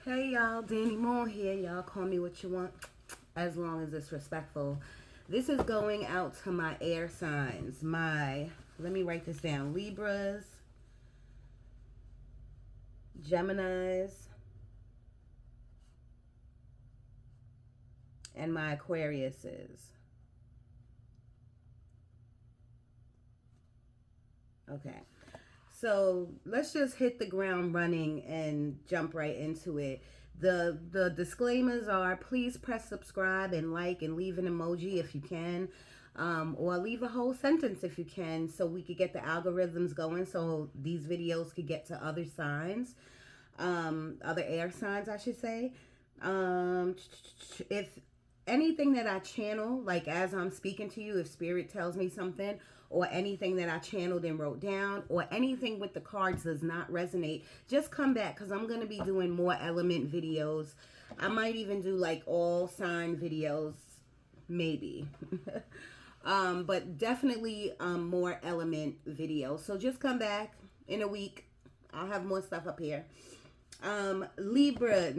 Hey y'all, Danny Moore here. Y'all call me what you want as long as it's respectful. This is going out to my air signs. Let me write this down. Libras, Geminis, and my Aquariuses. Okay. So let's just hit the ground running and jump right into it. The disclaimers are please press subscribe and like and leave an emoji if you can. Or leave a whole sentence if you can so we could get the algorithms going so these videos could get to other signs, other air signs, I should say. If anything that I channel, like as I'm speaking to you, if spirit tells me something, or anything that I channeled and wrote down, or anything with the cards does not resonate, just come back because I'm going to be doing more element videos. I might even do like all sign videos, maybe. But definitely more element videos. So just come back in a week. I'll have more stuff up here. Libras,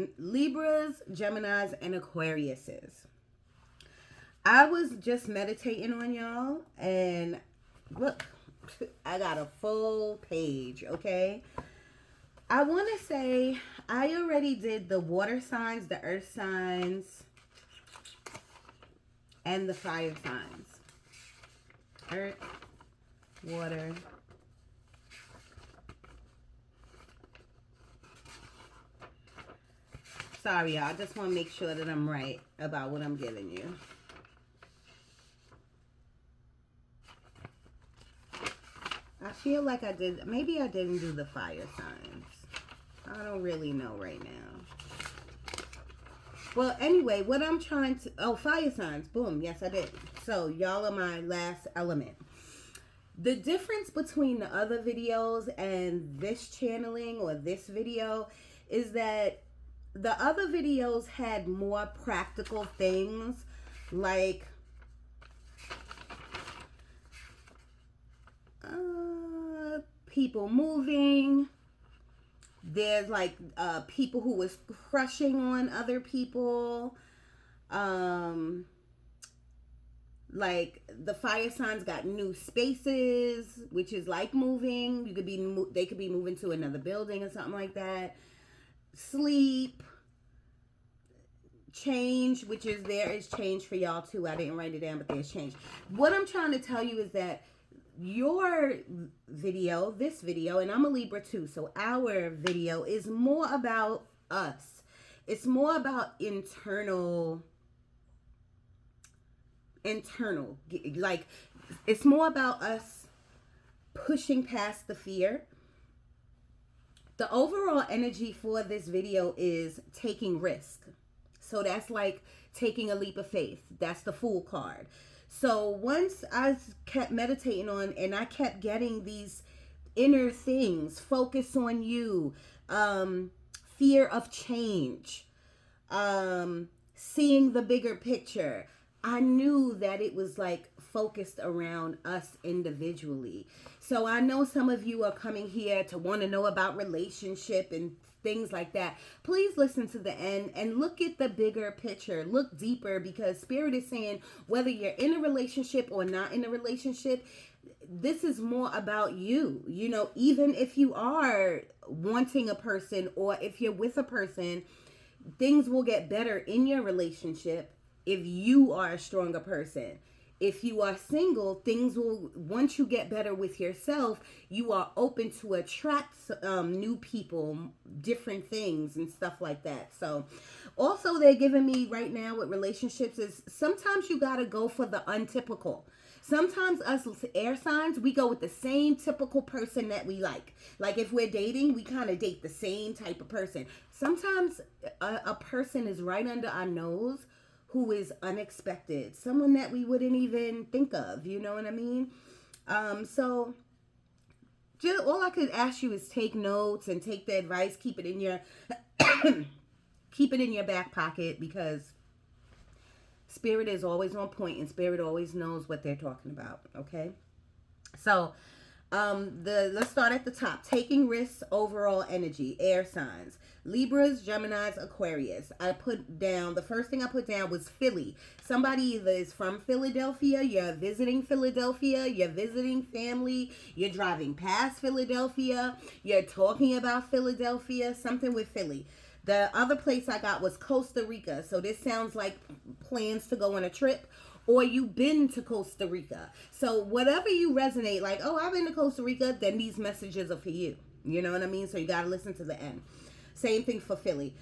Geminis, and Aquariuses. I was just meditating on y'all, and look, I got a full page, okay? I want to say I already did the water signs, the earth signs, and the fire signs. Earth, water, sorry, y'all. I just want to make sure that I'm right about what I'm giving you. I feel like I did. Maybe I didn't do the fire signs. I don't really know right now. Well, anyway, what I'm trying to... Oh, fire signs. Boom. Yes, I did. So, y'all are my last element. The difference between the other videos and this channeling or this video is that the other videos had more practical things like people moving. There's like people who was crushing on other people. Like the fire signs got new spaces, which is like moving. You could be they could be moving to another building or something like that. Sleep, change, which is there is change for y'all too. I didn't write it down, but there's change. What I'm trying to tell you is that your video, this video, and I'm a Libra too, so our video is more about us. It's more about internal, like it's more about us pushing past the fear. The overall energy for this video is taking risk. So that's like taking a leap of faith. That's the Fool card. So once I kept meditating on and I kept getting these inner things, focus on you, fear of change, seeing the bigger picture, I knew that it was like focused around us individually. So I know some of you are coming here to want to know about relationship and things like that. Please listen to the end and look at the bigger picture. Look deeper, because Spirit is saying whether you're in a relationship or not in a relationship, this is more about you. You know, even if you are wanting a person or if you're with a person, things will get better in your relationship if you are a stronger person. If you are single, things will, once you get better with yourself, you are open to attract new people, different things and stuff like that. So also they're giving me right now with relationships is sometimes you got to go for the untypical. Sometimes us air signs, we go with the same typical person that we like. Like if we're dating, we kind of date the same type of person. Sometimes a person is right under our nose who is unexpected, someone that we wouldn't even think of, you know what I mean? So just all I could ask you is take notes and take the advice, keep it in your keep it in your back pocket, because Spirit is always on point and Spirit always knows what they're talking about, okay? So let's start at the top. Taking risks, overall energy, air signs. Libras, Geminis, Aquarius. I put down, the first thing I put down was Philly. Somebody either is from Philadelphia, you're visiting Philadelphia, you're visiting family, you're driving past Philadelphia, you're talking about Philadelphia, something with Philly. The other place I got was Costa Rica. So this sounds like plans to go on a trip, or you've been to Costa Rica. So whatever you resonate, like, oh, I've been to Costa Rica, then these messages are for you. You know what I mean? So you got to listen to the end. Same thing for Philly.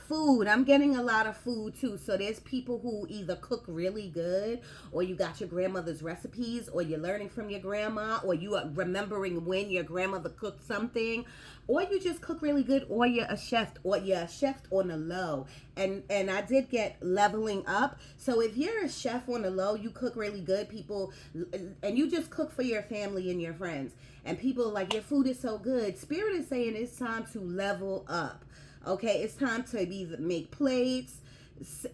Food. I'm getting a lot of food too. So there's people who either cook really good, or you got your grandmother's recipes, or you're learning from your grandma, or you are remembering when your grandmother cooked something, or you just cook really good, or you're a chef, on the low. And I did get leveling up. So if you're a chef on the low, you cook really good, people, and you just cook for your family and your friends, and people are like, your food is so good. Spirit is saying it's time to level up. Okay, it's time to make plates,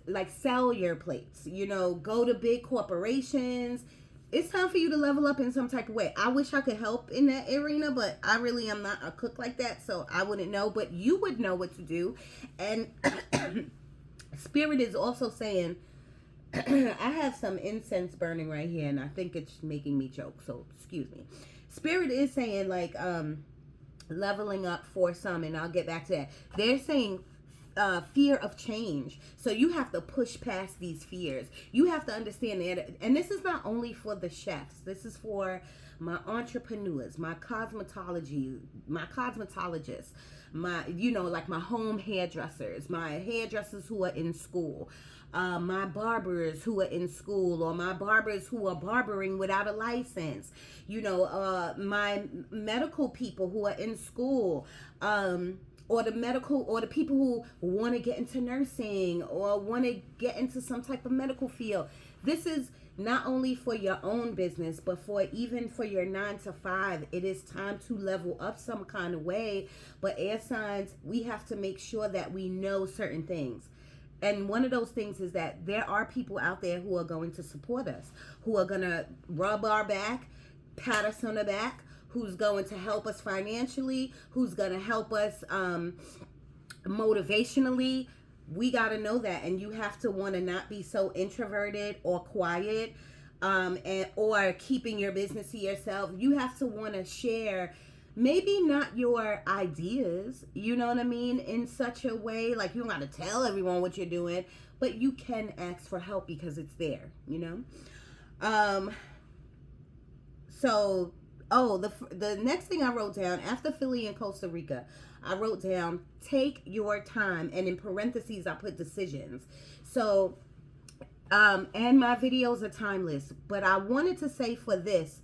like sell your plates, you know, go to big corporations. It's time for you to level up in some type of way. I wish I could help in that arena, but I really am not a cook like that, so I wouldn't know, but you would know what to do. And Spirit is also saying, I have some incense burning right here, and I think it's making me choke, so excuse me. Spirit is saying, like, leveling up for some, and I'll get back to that. They're saying fear of change. So you have to push past these fears. You have to understand that, and this is not only for the chefs. This is for my entrepreneurs, my cosmetologists, my, you know, like my home hairdressers, my hairdressers who are in school, my barbers who are in school, or my barbers who are barbering without a license, you know, my medical people who are in school, or the people who want to get into nursing or want to get into some type of medical field. This is not only for your own business, but even for your 9 to 5. It is time to level up some kind of way. But air signs, we have to make sure that we know certain things. And one of those things is that there are people out there who are going to support us, who are going to rub our back, pat us on the back, who's going to help us financially, who's going to help us motivationally. We got to know that. And you have to want to not be so introverted or quiet, or keeping your business to yourself. You have to want to share, maybe not your ideas, you know what I mean, in such a way, like you don't got to tell everyone what you're doing, but you can ask for help because it's there, you know. The next thing I wrote down after Philly and Costa Rica, I wrote down, take your time, and in parentheses I put decisions. So and my videos are timeless, but I wanted to say for this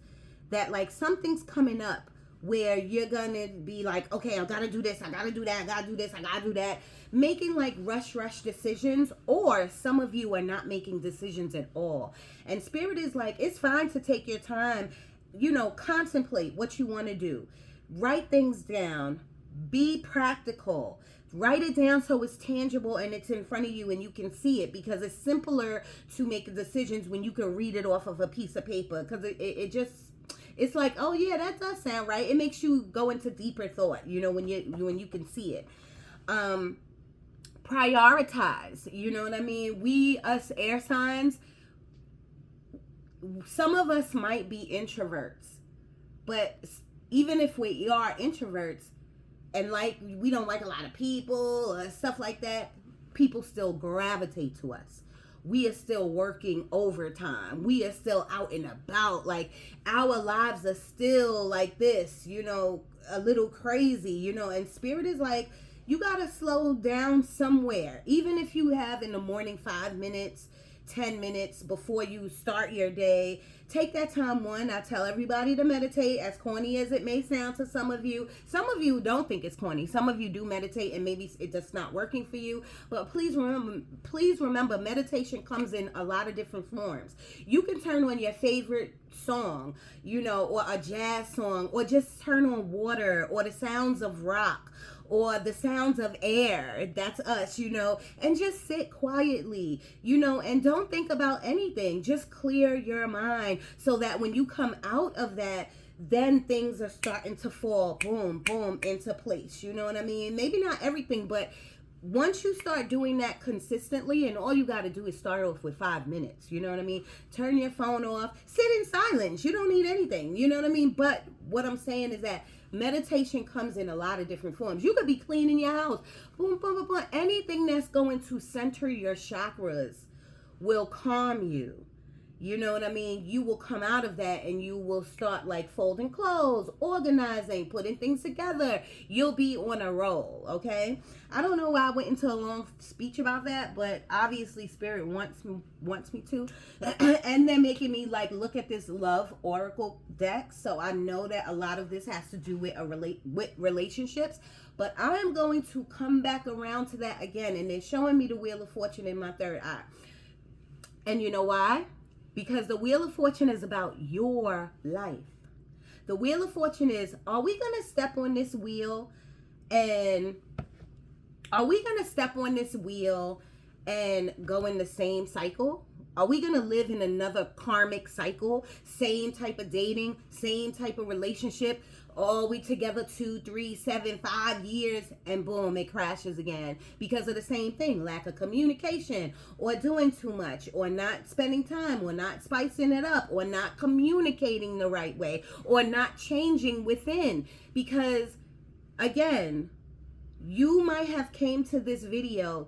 that, like, something's coming up where you're gonna be like, okay, I gotta do this, I gotta do that, I gotta do this, I gotta do that, making like rush decisions, or some of you are not making decisions at all. And Spirit is like, it's fine to take your time, you know, contemplate what you want to do, write things down, be practical, write it down so it's tangible and it's in front of you and you can see it, because it's simpler to make decisions when you can read it off of a piece of paper, because it just, it's like, oh yeah, that does sound right. It makes you go into deeper thought, you know, when you can see it. Prioritize, you know what I mean? We, us air signs, some of us might be introverts, but even if we are introverts and like we don't like a lot of people or stuff like that, people still gravitate to us. We are still working overtime. We are still out and about. Like, our lives are still like this, you know, a little crazy, you know. And Spirit is like, you gotta slow down somewhere. Even if you have in the morning 5 minutes, 10 minutes before you start your day, take that time. One, I tell everybody to meditate, as corny as it may sound to some of you. Some of you don't think it's corny. Some of you do meditate and maybe it's just not working for you. But please remember, meditation comes in a lot of different forms. You can turn on your favorite song, you know, or a jazz song, or just turn on water, or the sounds of rock, or the sounds of air. That's us, you know, and just sit quietly, you know, and don't think about anything. Just clear your mind so that when you come out of that then things are starting to fall, boom, boom, into place. You know what I mean? Maybe not everything, but once you start doing that consistently, and all you got to do is start off with 5 minutes, you know what I mean? Turn your phone off, sit in silence. You don't need anything, you know what I mean? But what I'm saying is that meditation comes in a lot of different forms. You could be cleaning your house, boom, boom, boom, boom. Anything that's going to center your chakras will calm you. You know what I mean? You will come out of that and you will start like folding clothes, organizing, putting things together. You'll be on a roll, okay? I don't know why I went into a long speech about that, but obviously Spirit wants me to. And they're making me like look at this love oracle deck. So I know that a lot of this has to do with relationships. But I'm going to come back around to that again. And they're showing me the Wheel of Fortune in my third eye. And you know why? Because the Wheel of Fortune is about your life. The Wheel of Fortune is, are we going to step on this wheel and go in the same cycle? Are we going to live in another karmic cycle? Same type of dating, same type of relationship? Oh, we together 2, 3, 7, 5 years, and boom, it crashes again because of the same thing, lack of communication, or doing too much, or not spending time, or not spicing it up, or not communicating the right way, or not changing within. Because again, you might have came to this video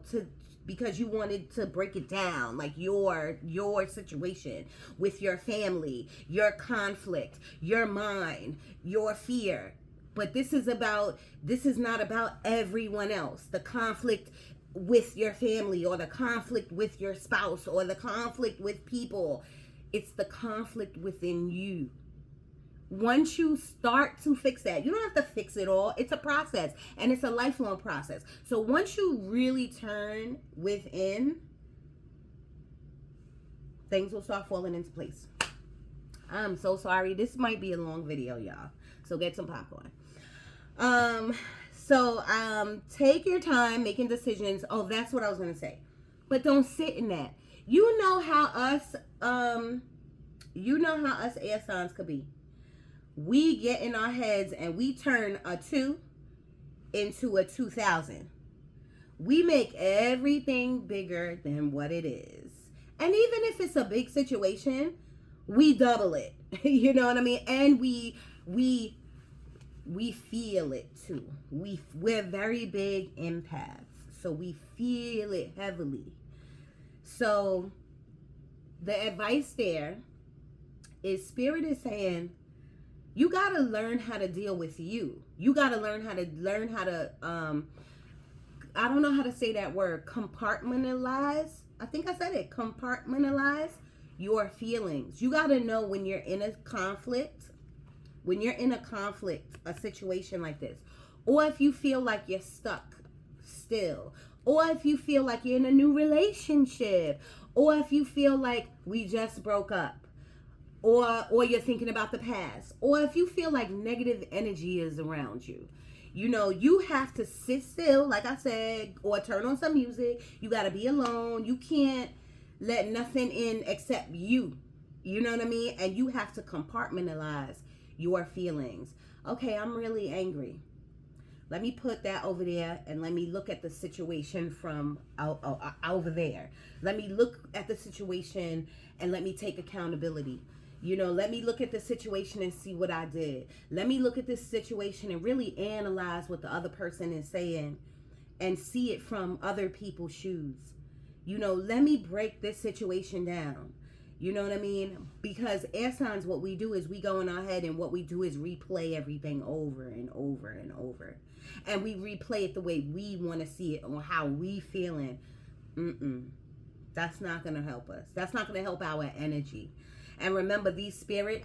because you wanted to break it down, like your situation with your family, your conflict, your mind, your fear. But this is not about everyone else. The conflict with your family, or the conflict with your spouse, or the conflict with people. It's the conflict within you. Once you start to fix that, you don't have to fix it all. It's a process, and it's a lifelong process. So once you really turn within, things will start falling into place. I'm so sorry. This might be a long video, y'all. So get some popcorn. Take your time making decisions. Oh, that's what I was going to say. But don't sit in that. You know how us air signs could be. We get in our heads and we turn a 2 into a 2,000. We make everything bigger than what it is. And even if it's a big situation, we double it. You know what I mean? And we feel it too. We're very big empaths. So we feel it heavily. So the advice there is, Spirit is saying, you got to learn how to deal with you. You got to learn how to I don't know how to say that word, compartmentalize. I think I said it, compartmentalize your feelings. You got to know when you're in a conflict, a situation like this, or if you feel like you're stuck still, or if you feel like you're in a new relationship, or if you feel like we just broke up. Or you're thinking about the past, or if you feel like negative energy is around you, you know, you have to sit still, like I said, or turn on some music. You got to be alone. You can't let nothing in except you. You know what I mean? And you have to compartmentalize your feelings. Okay, I'm really angry. Let me put that over there and let me look at the situation from over there. Let me look at the situation and let me take accountability. You know, let me look at the situation and see what I did. Let me look at this situation and really analyze what the other person is saying and see it from other people's shoes. You know, let me break this situation down. You know what I mean? Because air signs, what we do is we go in our head, and what we do is replay everything over and over and over. And we replay it the way we want to see it, or how we feeling. That's not going to help us. That's not going to help our energy. And remember,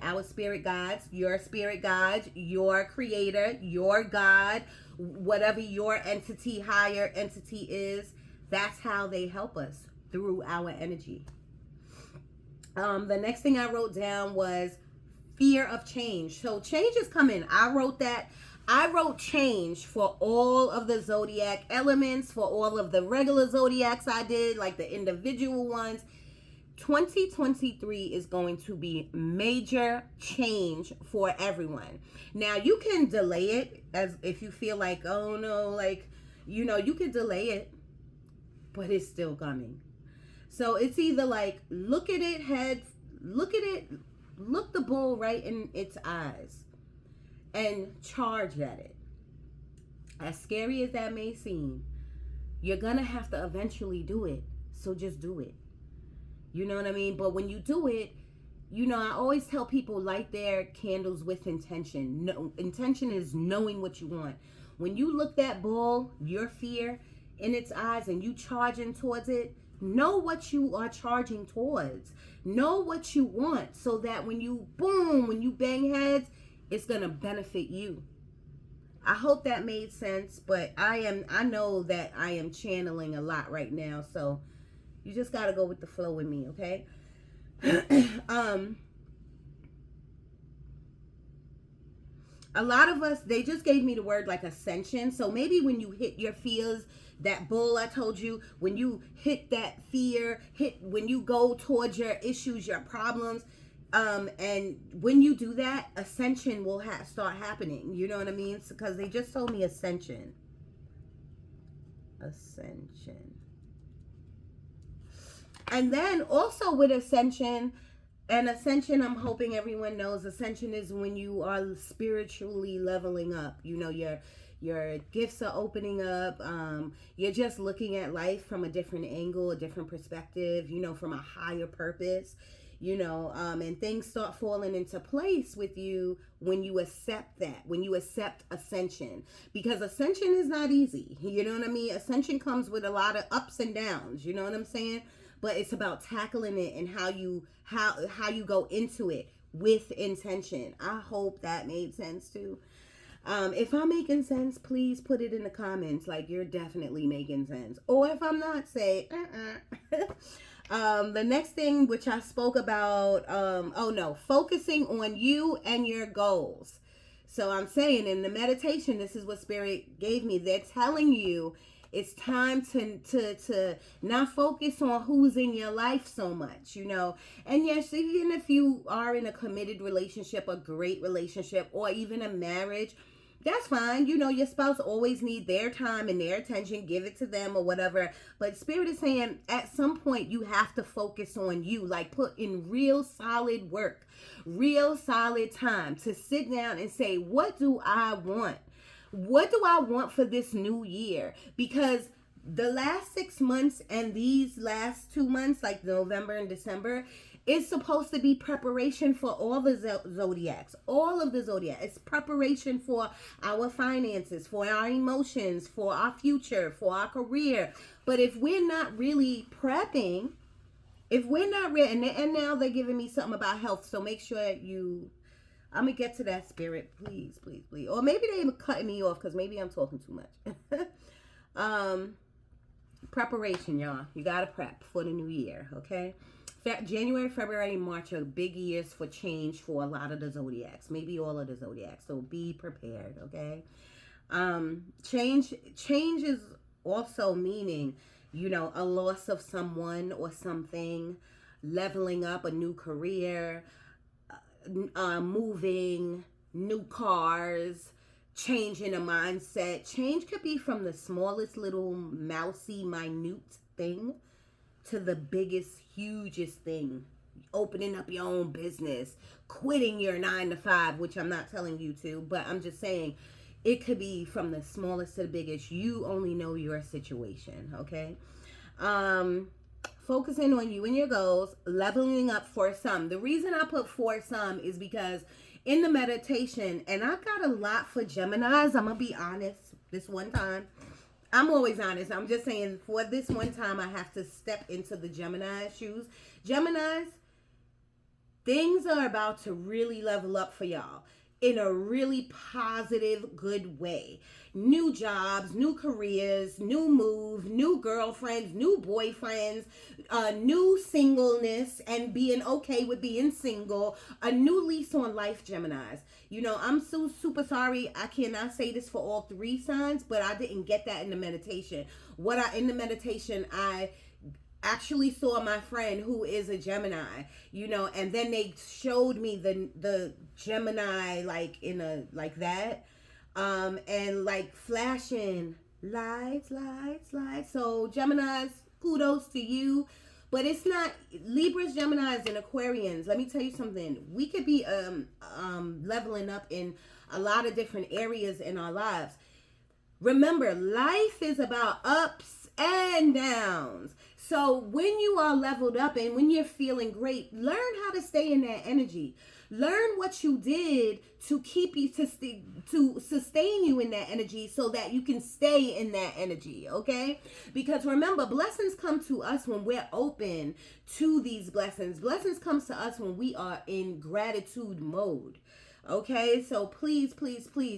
our spirit guides, your spirit guides, your creator, your God, whatever your entity, higher entity is, that's how they help us through our energy. The next thing I wrote down was fear of change. So change is coming. I wrote change for all of the zodiac elements, for all of the regular zodiacs I did, like the individual ones. 2023 is going to be major change for everyone. Now, you can delay it as if you feel like, oh no, like, you can delay it, but it's still coming. So it's either like, look at it, look the bull right in its eyes and charge at it. As scary as that may seem, you're gonna have to eventually do it. So just do it. You know what I mean? But when you do it, I always tell people, light their candles with intention. No, intention is knowing what you want. When you look that bull, your fear, in its eyes and you charging towards it, know what you are charging towards. Know what you want so that when you bang heads, it's going to benefit you. I hope that made sense, but I know that I am channeling a lot right now, so you just got to go with the flow with me, okay? A lot of us, they just gave me the word like ascension. So maybe when you hit your fears, that bull I told you, when you hit that fear, when you go towards your issues, your problems, and when you do that, ascension will start happening. You know what I mean? Because they just told me ascension. And then also with ascension, and ascension, I'm hoping everyone knows, ascension is when you are spiritually leveling up. Your gifts are opening up. You're just looking at life from a different angle, a different perspective, from a higher purpose, and things start falling into place with you when you accept that, when you accept ascension, because ascension is not easy. You know what I mean? Ascension comes with a lot of ups and downs. You know what I'm saying? But it's about tackling it and how you go into it with intention. I hope that made sense too. If I'm making sense, please put it in the comments. Like, you're definitely making sense. Or if I'm not, say, the next thing, which I spoke about, focusing on you and your goals. So I'm saying in the meditation, this is what Spirit gave me. They're telling you it's time to not focus on who's in your life so much, And yes, even if you are in a committed relationship, a great relationship, or even a marriage, that's fine. Your spouse always need their time and their attention. Give it to them or whatever. But Spirit is saying at some point you have to focus on you. Like, put in real solid work, real solid time to sit down and say, what do I want? What do I want for this new year? Because the last 6 months and these last 2 months, like November and December, is supposed to be preparation for all the zodiacs. All of the zodiacs. It's preparation for our finances, for our emotions, for our future, for our career. But if we're not really prepping, and now they're giving me something about health, so make sure I'm going to get to that, Spirit. Please, please, please. Or maybe they're cutting me off because maybe I'm talking too much. Preparation, y'all. You got to prep for the new year, okay? January, February, March are big years for change for a lot of the zodiacs. Maybe all of the zodiacs. So be prepared, okay? Change is also meaning, a loss of someone or something, leveling up, a new career, moving, new cars, changing a mindset. Change could be from the smallest little mousy, minute thing to the biggest, hugest thing. Opening up your own business, quitting your 9-to-5, which I'm not telling you to, but I'm just saying it could be from the smallest to the biggest. You only know your situation, okay? Focusing on you and your goals, leveling up for some. The reason I put for some is because in the meditation, and I got a lot for Geminis, I'm going to be honest, this one time. I'm always honest. I'm just saying for this one time, I have to step into the Gemini shoes. Geminis, things are about to really level up for y'all in a really positive, good way. New jobs, new careers, new move, new girlfriends, new boyfriends, new singleness and being okay with being single, a new lease on life, Geminis. I'm so super sorry. I cannot say this for all 3 signs, but I didn't get that in the meditation. In the meditation, I actually saw my friend who is a Gemini, and then they showed me the Gemini like in a like that, and like flashing lights. So Geminis, kudos to you. But it's not Libras, Geminis, and Aquarians. Let me tell you something. We could be leveling up in a lot of different areas in our lives. Remember, life is about ups and downs. So when you are leveled up and when you're feeling great, learn how to stay in that energy. Learn what you did to keep you to sustain you in that energy so that you can stay in that energy, okay? Because remember, blessings come to us when we're open to these blessings. Blessings comes to us when we are in gratitude mode, okay? So please,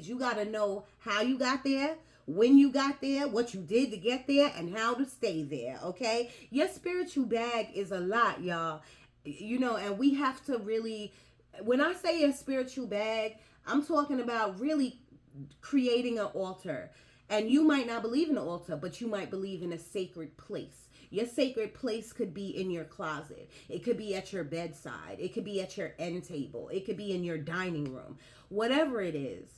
you got to know how you got there, when you got there, what you did to get there, and how to stay there, okay? Your spiritual bag is a lot, y'all. And we have to really... When I say a spiritual bag, I'm talking about really creating an altar. And you might not believe in an altar, but you might believe in a sacred place. Your sacred place could be in your closet. It could be at your bedside. It could be at your end table. It could be in your dining room. Whatever it is.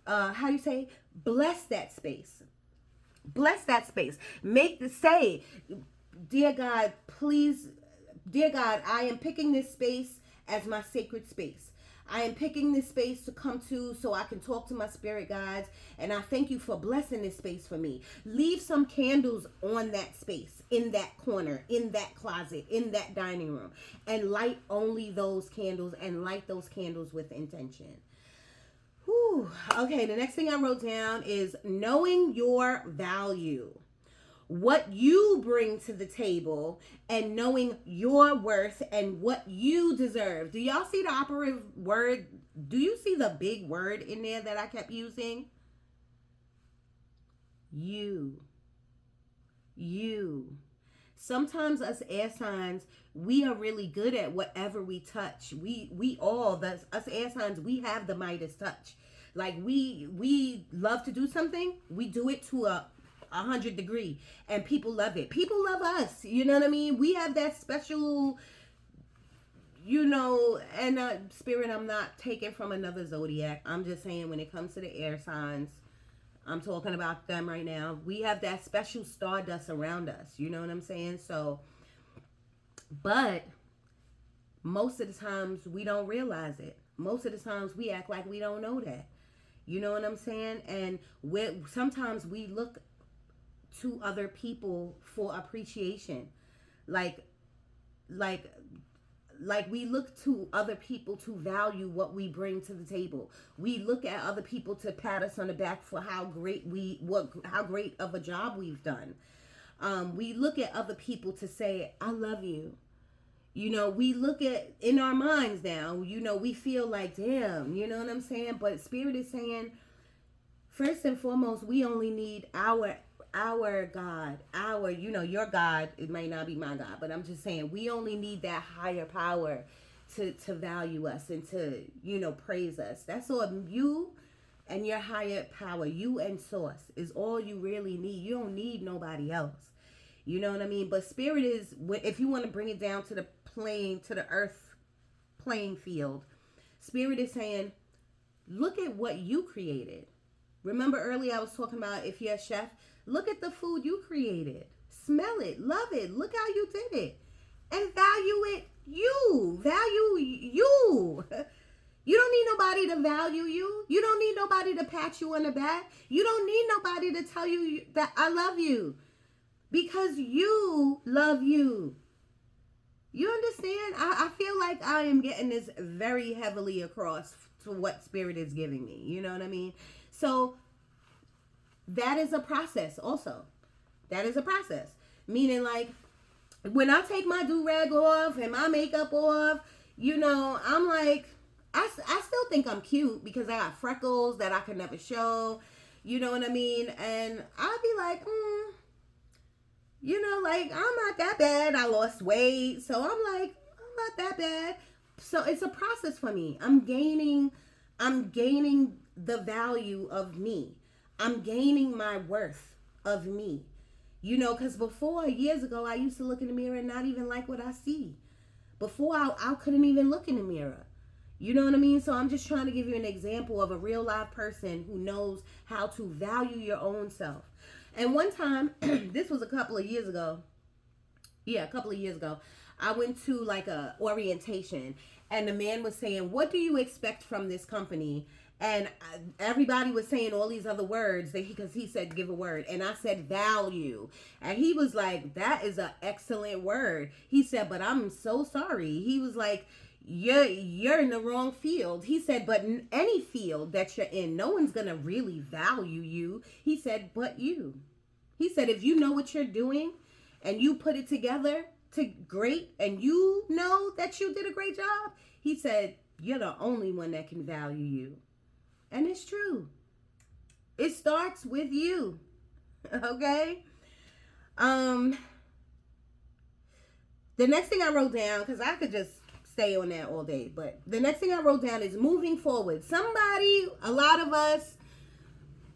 How do you say? Bless that space. Bless that space. Say, dear God, please... Dear God, I am picking this space as my sacred space. I am picking this space to come to so I can talk to my spirit guides. And I thank you for blessing this space for me. Leave some candles on that space, in that corner, in that closet, in that dining room. And light only those candles and light those candles with intention. Whew. Okay, the next thing I wrote down is knowing your value. What you bring to the table and knowing your worth and what you deserve. Do y'all see the operative word? Do you see the big word in there that I kept using? You. Sometimes us air signs, we are really good at whatever we touch. Us air signs, we have the Midas touch. Like we love to do something, we do it to a 100 degree and people love it. People love us. You know what I mean? We have that special, and spirit, I'm not taking from another zodiac. I'm just saying when it comes to the air signs, I'm talking about them right now. We have that special stardust around us. You know what I'm saying? So, but most of the times we don't realize it. Most of the times we act like we don't know that. You know what I'm saying? And sometimes we look to other people for appreciation, like we look to other people to value what we bring to the table. We look at other people to pat us on the back for how great of a job we've done. We look at other people to say, I love you. We look at in our minds now, we feel like, damn, you know what I'm saying? But Spirit is saying, first and foremost, we only need our God, your God. It may not be my God, but I'm just saying we only need that higher power to value us and to, praise us. That's all. You and your higher power, you and source is all you really need. You don't need nobody else. You know what I mean? But Spirit is, if you want to bring it down to the earth playing field, Spirit is saying, look at what you created. Remember earlier I was talking about if you're a chef, look at the food you created. Smell it. Love it. Look how you did it. And value it. Value you. You don't need nobody to value you. You don't need nobody to pat you on the back. You don't need nobody to tell you that I love you. Because you love you. You understand? I feel like I am getting this very heavily across to what Spirit is giving me. You know what I mean? So that is a process also. That is a process. Meaning like when I take my do-rag off and my makeup off, I'm like, I still think I'm cute because I got freckles that I can never show. You know what I mean? And I'll be like, I'm not that bad. I lost weight. So I'm like, I'm not that bad. So it's a process for me. I'm gaining the value of me. I'm gaining my worth of me. You know, because before, years ago, I used to look in the mirror and not even like what I see. Before, I couldn't even look in the mirror. You know what I mean? So I'm just trying to give you an example of a real live person who knows how to value your own self. And one time, this was a couple of years ago. Yeah, a couple of years ago. I went to like a orientation, and the man was saying, "What do you expect from this company?" And everybody was saying all these other words because he said, "Give a word," and I said, "Value," and he was like, "That is an excellent word." He said, "But I'm so sorry." He was like, "You're in the wrong field." He said, "But in any field that you're in, no one's gonna really value you." He said, "But you." He said, "If you know what you're doing and you put it together to great, and you know that you did a great job," he said, "you're the only one that can value you." And it's true. It starts with you. Okay? The next thing I wrote down, because I could just stay on that all day, but the next thing I wrote down is moving forward. A lot of us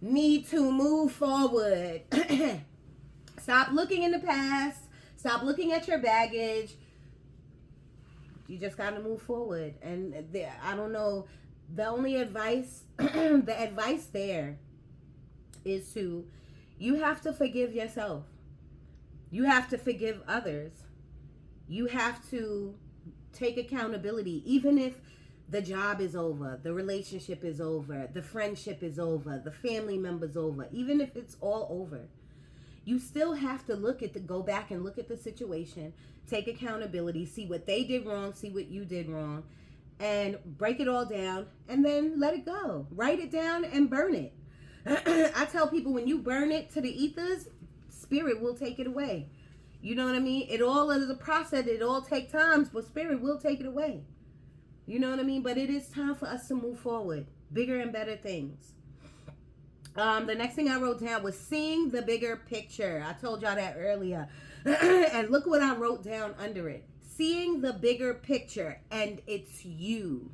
need to move forward. Stop looking in the past. Stop looking at your baggage. You just got to move forward. And I don't know. The only advice, the advice there is you have to forgive yourself. You have to forgive others. You have to take accountability. Even if the job is over, the relationship is over, the friendship is over, the family member's over, even if it's all over, you still have to go back and look at the situation, take accountability, see what they did wrong, see what you did wrong, and break it all down, and then let it go. Write it down and burn it. I tell people, when you burn it to the ethers, spirit will take it away. You know what I mean? It all is a process. It all takes time, but spirit will take it away. You know what I mean? But it is time for us to move forward. Bigger and better things. The next thing I wrote down was seeing the bigger picture. I told y'all that earlier. And look what I wrote down under it. Seeing the bigger picture, and it's you.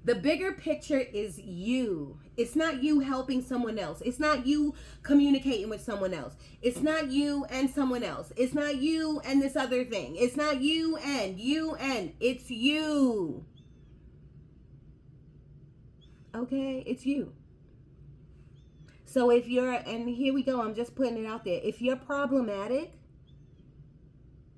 The bigger picture is you. It's not you helping someone else. It's not you communicating with someone else. It's not you and someone else. It's not you and this other thing. It's not you and. It's you. Okay? It's you. So if you're, and here we go, I'm just putting it out there. If you're problematic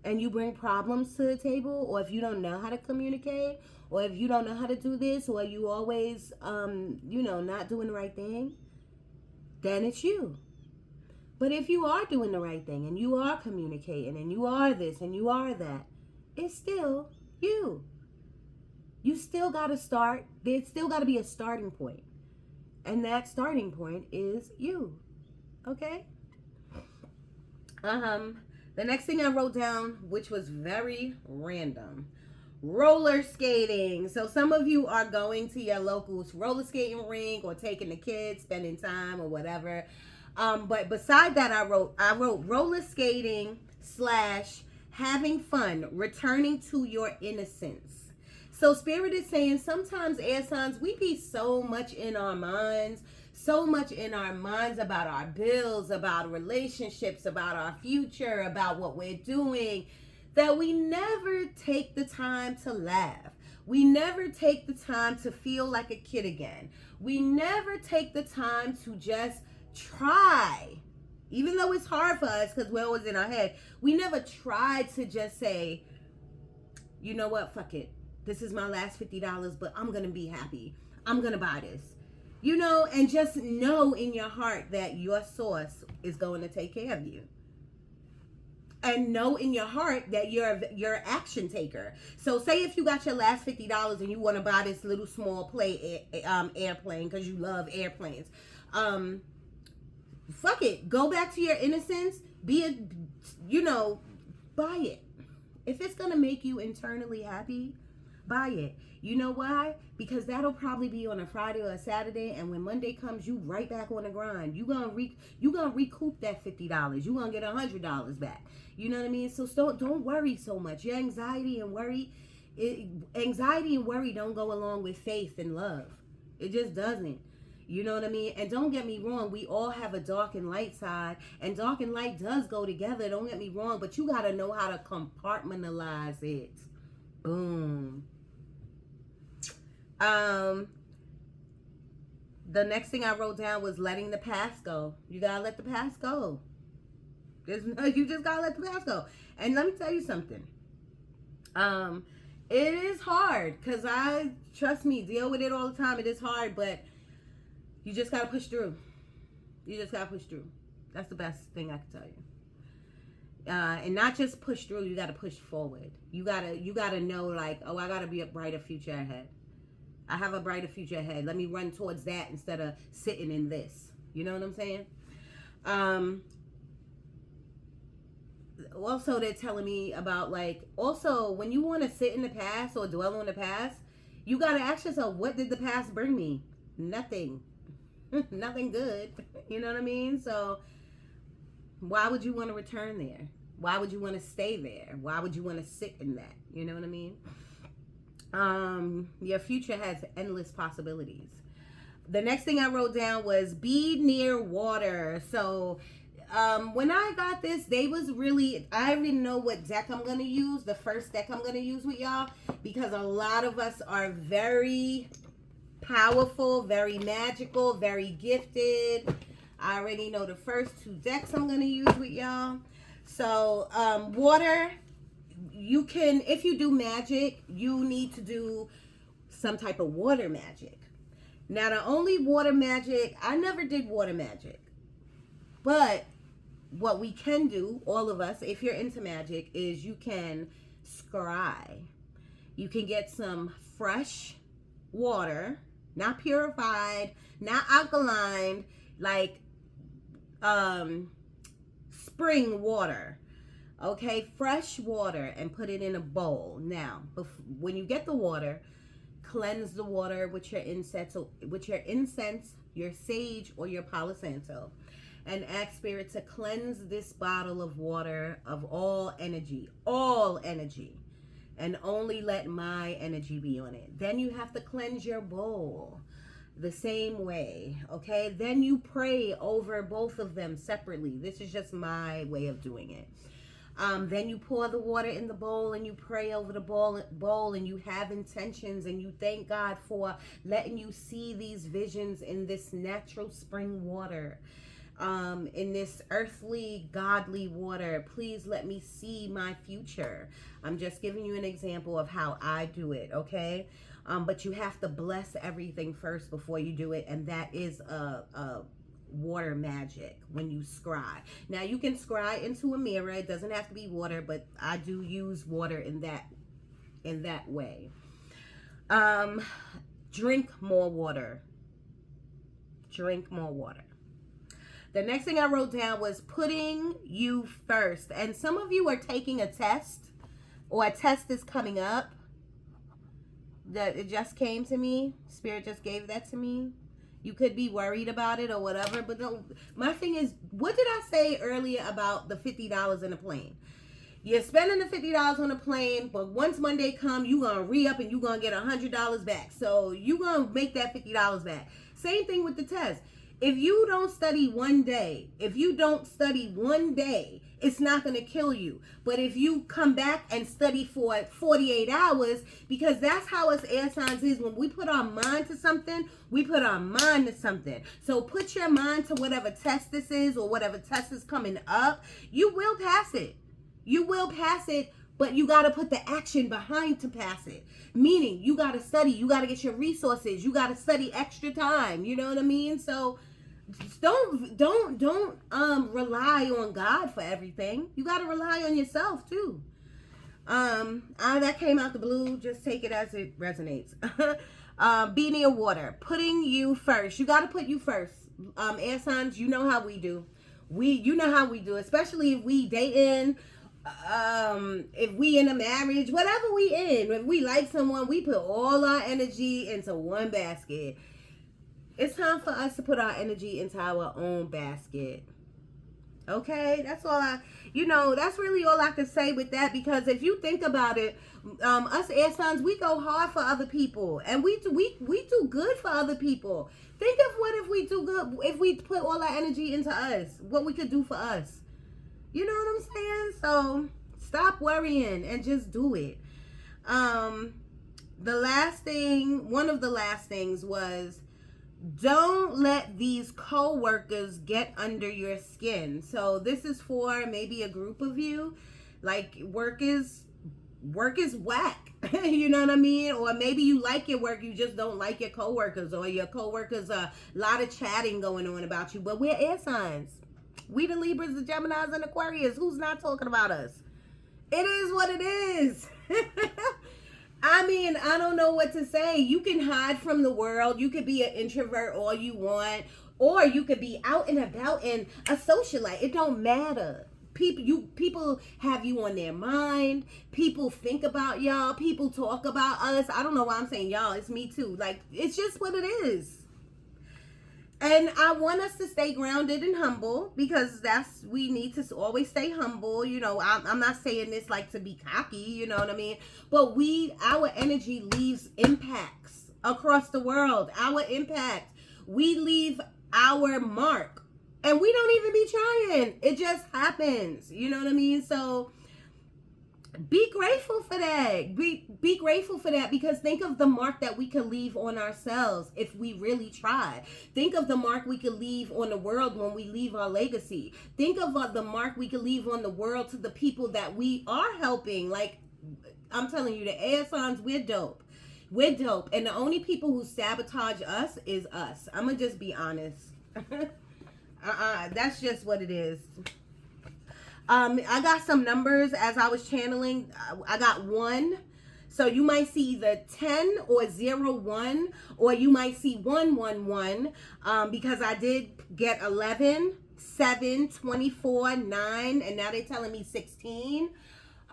and you bring problems to the table, or if you don't know how to communicate, or if you don't know how to do this, or you always, not doing the right thing, then it's you. But if you are doing the right thing, and you are communicating, and you are this, and you are that, it's still you. You still got to start. There's still got to be a starting point. And that starting point is you. Okay? The next thing I wrote down, which was very random, roller skating. So some of you are going to your local roller skating rink, or taking the kids, spending time, or whatever. But beside that, I wrote roller skating / having fun, returning to your innocence. So Spirit is saying sometimes, air signs, we be so much in our minds about our bills, about relationships, about our future, about what we're doing, that we never take the time to laugh. We never take the time to feel like a kid again. We never take the time to just try. Even though it's hard for us because we're always in our head, we never try to just say, you know what, fuck it. This is my last $50, but I'm going to be happy. I'm going to buy this. And just know in your heart that your source is going to take care of you. And know in your heart that you're an action taker. So say if you got your last $50 and you want to buy this little small airplane because you love airplanes. Fuck it. Go back to your innocence. Buy it. If it's going to make you internally happy, buy it. You know why? Because that'll probably be on a Friday or a Saturday, and when Monday comes, you right back on the grind. You gonna recoup that $50. You gonna get $100 back. You know what I mean? So don't worry so much. Your anxiety and worry don't go along with faith and love. It just doesn't. You know what I mean? And don't get me wrong, we all have a dark and light side, and dark and light does go together. Don't get me wrong, but you got to know how to compartmentalize it. Boom. The next thing I wrote down was letting the past go. You got to let the past go. You just got to let the past go. And let me tell you something. It is hard, because trust me, deal with it all the time. It is hard, but you just got to push through. You just got to push through. That's the best thing I can tell you. And not just push through, you got to push forward. You got to know, like, oh, I got to be a brighter future ahead. I have a brighter future ahead. Let me run towards that instead of sitting in this. You know what I'm saying? Also, they're telling me about, like, also, when you want to sit in the past or dwell on the past, you got to ask yourself, what did the past bring me? Nothing. Nothing good. You know what I mean? So why would you want to return there? Why would you want to stay there? Why would you want to sit in that? You know what I mean? Your future has endless possibilities. The next thing I wrote down was be near water. So when I got this, I didn't know what deck I'm going to use, the first deck I'm going to use with y'all, because a lot of us are very powerful, very magical, very gifted. I already know the first two decks I'm going to use with y'all. So water, you can, if you do magic, you need to do some type of water magic. Now, the only water magic, I never did water magic, but what we can do, all of us, if you're into magic, is you can scry. You can get some fresh water, not purified, not alkaline, like spring water. Okay, fresh water, and put it in a bowl. Now, when you get the water, cleanse the water with your incense, your sage, or your Palo Santo, and ask Spirit to cleanse this bottle of water of all energy, and only let my energy be on it. Then you have to cleanse your bowl the same way, okay? Then you pray over both of them separately. This is just my way of doing it. Then you pour the water in the bowl, and you pray over the bowl, and you have intentions, and you thank God for letting you see these visions in this natural spring water. In this earthly, godly water. Please let me see my future. I'm just giving you an example of how I do it, okay? But you have to bless everything first before you do it, and that is a water magic when you scry. Now, you can scry into a mirror. It doesn't have to be water, but I do use water in that way. Drink more water. Drink more water. The next thing I wrote down was putting you first. And some of you are taking a test, or a test is coming up. That it just came to me. Spirit just gave that to me. You could be worried about it or whatever. But no, my thing is, what did I say earlier about the $50 in a plane? You're spending the $50 on a plane, but once Monday come, you're going to re-up and you're going to get $100 back. So you're going to make that $50 back. Same thing with the test. If you don't study one day, it's not going to kill you. But if you come back and study for 48 hours, because that's how us air signs is. When we put our mind to something, we put our mind to something. So put your mind to whatever test this is, or whatever test is coming up. You will pass it. You will pass it, but you got to put the action behind to pass it. Meaning, you got to study. You got to get your resources. You got to study extra time. You know what I mean? So don't rely on God for everything. You got to rely on yourself too. That came out the blue. Just take it as it resonates. Be near water. Putting you first. You got to put you first. Air signs, you know how we do. You know how we do, especially if we dating, if we in a marriage, whatever we in. If we like someone, we put all our energy into one basket. It's time for us to put our energy into our own basket. Okay, that's all that's really all I can say with that, because if you think about it, us air signs, we go hard for other people, and we do good for other people. Think of what if we do good, if we put all our energy into us, what we could do for us. You know what I'm saying? So stop worrying and just do it. The last thing, one of the last things was, don't let these co-workers get under your skin. So this is for maybe a group of you. Like, work is whack. You know what I mean? Or maybe you like your work, you just don't like your co-workers, or your co-workers a lot of chatting going on about you. But we're air signs. We the Libras, the Geminis, and Aquarius. Who's not talking about us? It is what it is. I mean, I don't know what to say. You can hide from the world. You could be an introvert all you want. Or you could be out and about and a socialite. It don't matter. People have you on their mind. People think about y'all. People talk about us. I don't know why I'm saying y'all. It's me too. Like, it's just what it is. And I want us to stay grounded and humble, because we need to always stay humble. You know, I'm not saying this like to be cocky, you know what I mean? But our energy leaves impacts across the world. Our impact. We leave our mark. And we don't even be trying. It just happens. You know what I mean? So be grateful for that. Be grateful for that, because think of the mark that we could leave on ourselves if we really try. Think of the mark we could leave on the world when we leave our legacy. Think of the mark we could leave on the world to the people that we are helping. Like, I'm telling you, the air signs, we're dope. We're dope. And the only people who sabotage us is us. I'm going to just be honest. That's just what it is. I got some numbers as I was channeling. I got 1. So you might see the 10 or 01, or you might see 111, because I did get 11, 7, 24, 9, and now they're telling me 16.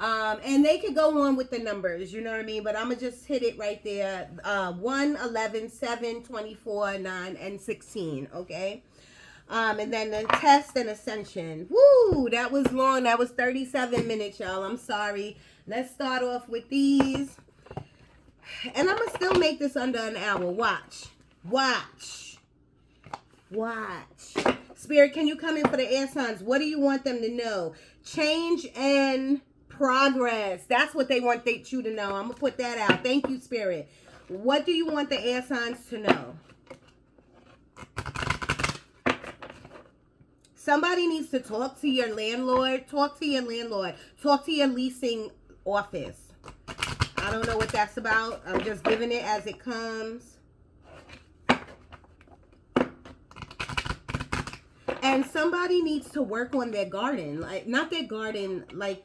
And they could go on with the numbers, you know what I mean? But I'm going to just hit it right there. 1, 11, 7, 24, 9, and 16, okay? And then the test and ascension. Woo, that was long. That was 37 minutes, y'all. I'm sorry. Let's start off with these. And I'm going to still make this under an hour. Watch. Spirit, can you come in for the air signs? What do you want them to know? Change and progress. That's what they want you to know. I'm going to put that out. Thank you, Spirit. What do you want the air signs to know? Somebody needs to talk to your landlord. Talk to your landlord. Talk to your leasing office. I don't know what that's about. I'm just giving it as it comes. And somebody needs to work on their garden. Like, not their garden, like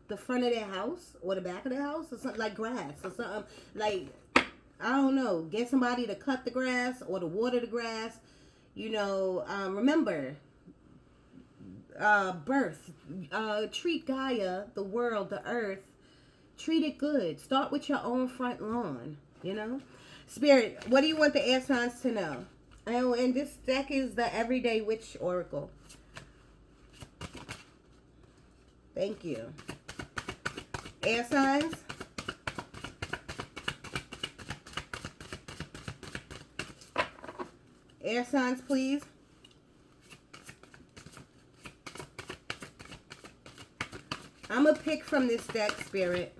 the front of their house or the back of their house, or something like grass or something. Like, I don't know. Get somebody to cut the grass or to water the grass. You know, remember, birth, treat Gaia, the world, the earth, treat it good. Start with your own front lawn, you know. Spirit, what do you want the air signs to know? Oh, and this deck is the Everyday Witch Oracle. Thank you. Air signs. Air signs, please. I'm going to pick from this deck, Spirit.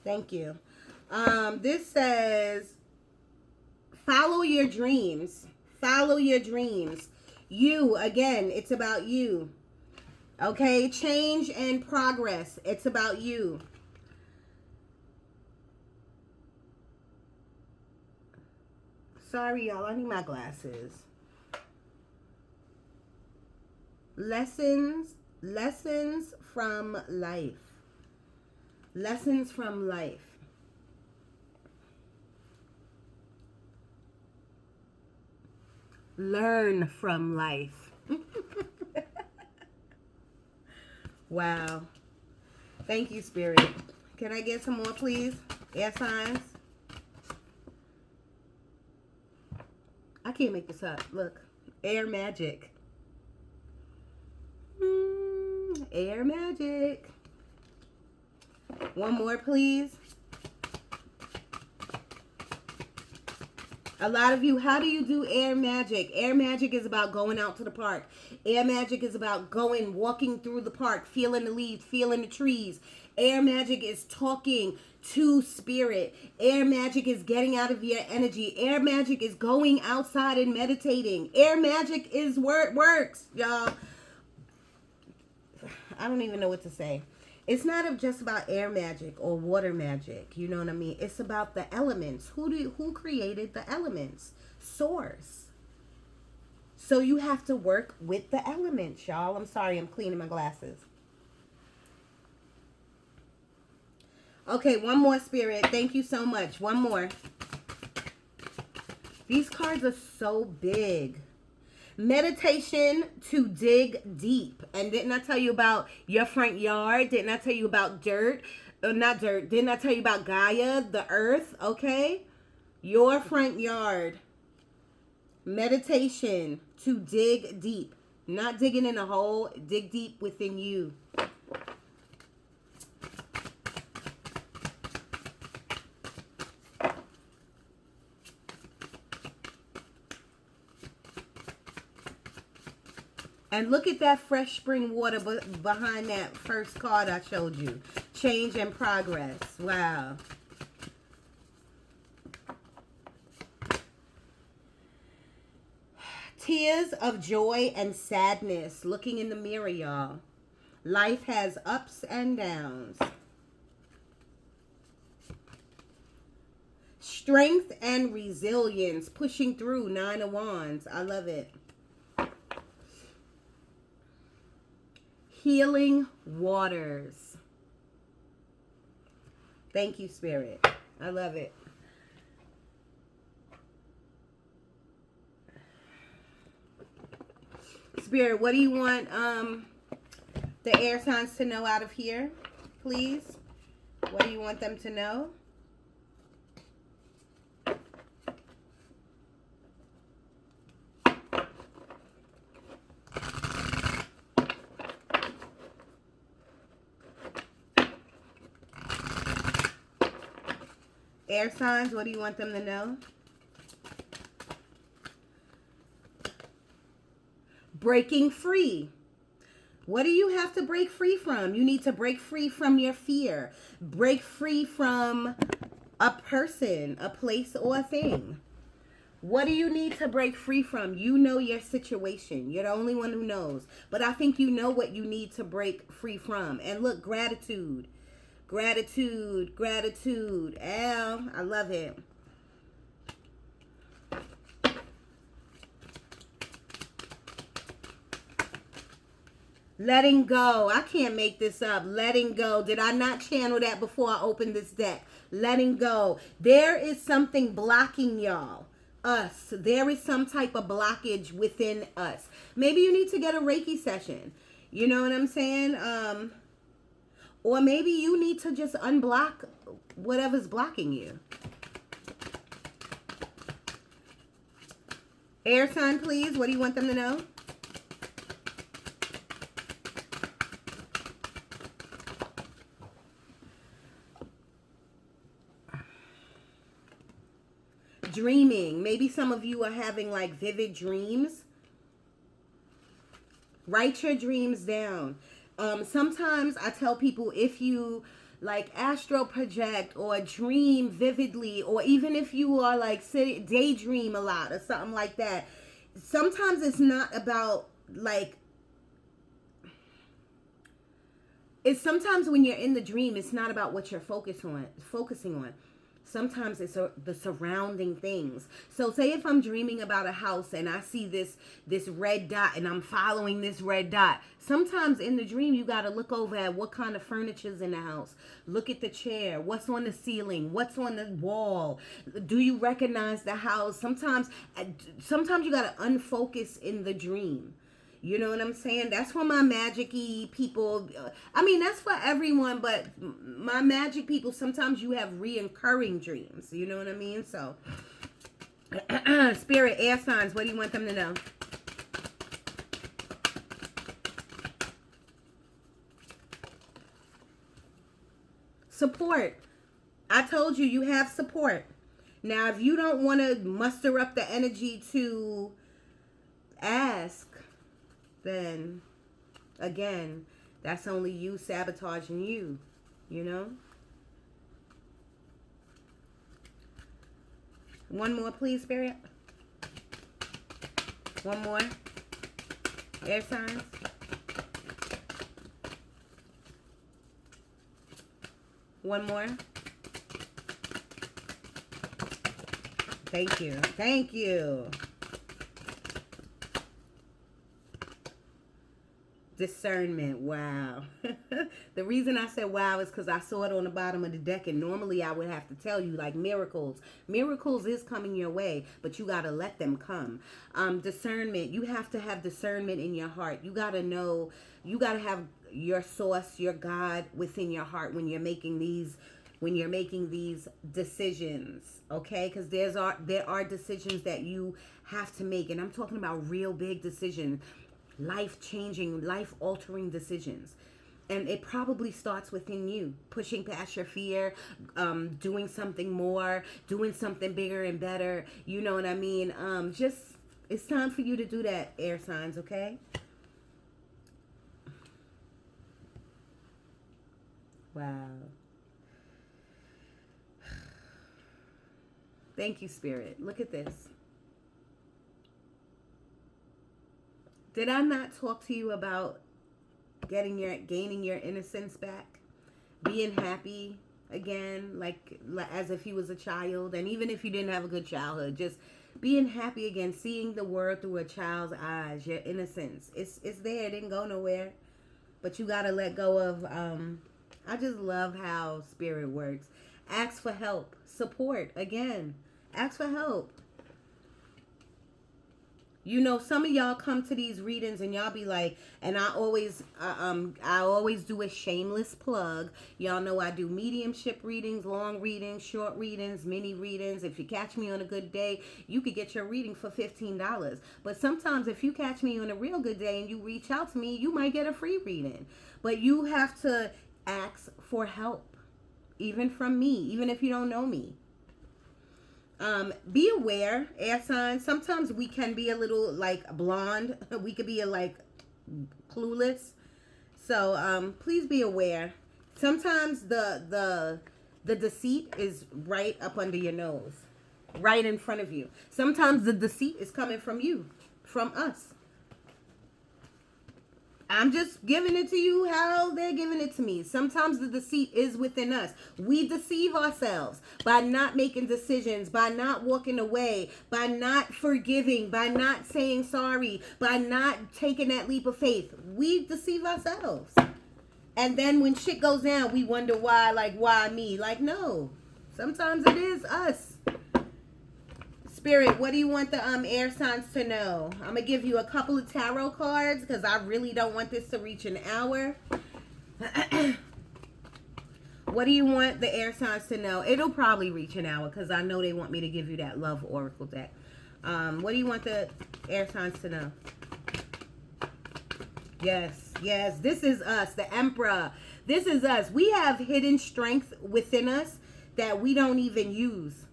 Thank you. This says, follow your dreams. Follow your dreams. You, again, it's about you. Okay? Change and progress. It's about you. Sorry, y'all. I need my glasses. Lessons from life. Lessons from life. Learn from life. Wow. Thank you, Spirit. Can I get some more, please? Air signs. I can't make this up. Look. Air magic. Air magic. One more, please. A lot of you, how do you do air magic? Air magic is about going out to the park. Air magic is about going, walking through the park, feeling the leaves, feeling the trees. Air magic is talking to spirit. Air magic is getting out of your energy. Air magic is going outside and meditating. Air magic is where it works, y'all. I don't even know what to say. It's not just about air magic or water magic. You know what I mean? It's about the elements. Who created the elements? Source. So you have to work with the elements, y'all. I'm sorry, I'm cleaning my glasses. Okay, one more, Spirit. Thank you so much. One more. These cards are so big. Meditation to dig deep. And didn't I tell you about your front yard? Didn't I tell you about dirt? Not dirt. Didn't I tell you about Gaia, the earth? Okay. Your front yard. Meditation to dig deep. Not digging in a hole. Dig deep within you. And look at that fresh spring water behind that first card I showed you. Change and progress. Wow. Tears of joy and sadness. Looking in the mirror, y'all. Life has ups and downs. Strength and resilience. Pushing through. 9 of Wands. I love it. Healing waters. Thank you, Spirit. I love it. Spirit, what do you want the air signs to know out of here, please? What do you want them to know? Air signs, what do you want them to know? Breaking free. What do you have to break free from? You need to break free from your fear. Break free from a person, a place, or a thing. What do you need to break free from? You know your situation. You're the only one who knows. But I think you know what you need to break free from. And look, gratitude. Gratitude, gratitude. Al, I love it. Letting go. I can't make this up. Letting go. Did I not channel that before I opened this deck? Letting go. There is something blocking y'all. Us. There is some type of blockage within us. Maybe you need to get a Reiki session. You know what I'm saying? Or maybe you need to just unblock whatever's blocking you. Air sign, please. What do you want them to know? Dreaming. Maybe some of you are having like vivid dreams. Write your dreams down. Sometimes I tell people if you like astral project or dream vividly, or even if you are like daydream a lot or something like that, sometimes it's not about like, it's sometimes when you're in the dream, it's not about what you're focusing on. Sometimes it's the surrounding things. So say if I'm dreaming about a house and I see this red dot and I'm following this red dot. Sometimes in the dream, you got to look over at what kind of furniture's in the house. Look at the chair. What's on the ceiling? What's on the wall? Do you recognize the house? Sometimes you got to unfocus in the dream. You know what I'm saying? That's for my magic-y people. I mean, that's for everyone, but my magic people, sometimes you have reoccurring dreams. You know what I mean? So, Spirit, air signs, what do you want them to know? Support. I told you, you have support. Now, if you don't want to muster up the energy to ask, then, again, that's only you sabotaging you, you know? One more, please, Spirit. One more. Air signs. One more. Thank you. Thank you. Discernment. Wow. The reason I said wow is because I saw it on the bottom of the deck, and normally I would have to tell you, like, miracles. Miracles is coming your way, but you got to let them come. Discernment. You have to have discernment in your heart. You got to know, you got to have your source, your God within your heart when you're making these decisions, okay? Because there are decisions that you have to make, and I'm talking about real big decisions, life-changing, life-altering decisions. And it probably starts within you, pushing past your fear, doing something more, doing something bigger and better. You know what I mean? It's time for you to do that, air signs, okay? Wow. Thank you, Spirit. Look at this. Did I not talk to you about gaining your innocence back? Being happy again, like as if you was a child. And even if you didn't have a good childhood, just being happy again, seeing the world through a child's eyes, your innocence. It's there. It didn't go nowhere. But you got to let go of... I just love how Spirit works. Ask for help. Support. Again. Ask for help. You know, some of y'all come to these readings and y'all be like, and I always do a shameless plug. Y'all know I do mediumship readings, long readings, short readings, mini readings. If you catch me on a good day, you could get your reading for $15. But sometimes if you catch me on a real good day and you reach out to me, you might get a free reading. But you have to ask for help, even from me, even if you don't know me. Be aware, air signs. Sometimes we can be a little like blonde. We could be like clueless. So please be aware. Sometimes the deceit is right up under your nose, right in front of you. Sometimes the deceit is coming from you, from us. I'm just giving it to you how they're giving it to me. Sometimes the deceit is within us. We deceive ourselves by not making decisions, by not walking away, by not forgiving, by not saying sorry, by not taking that leap of faith. We deceive ourselves. And then when shit goes down, we wonder why, like, why me? Like, no. Sometimes it is us. Spirit, what do you want the air signs to know? I'm going to give you a couple of tarot cards because I really don't want this to reach an hour. What do you want the air signs to know? It'll probably reach an hour because I know they want me to give you that love oracle deck. What do you want the air signs to know? Yes, yes. This is us, the Emperor. This is us. We have hidden strength within us that we don't even use.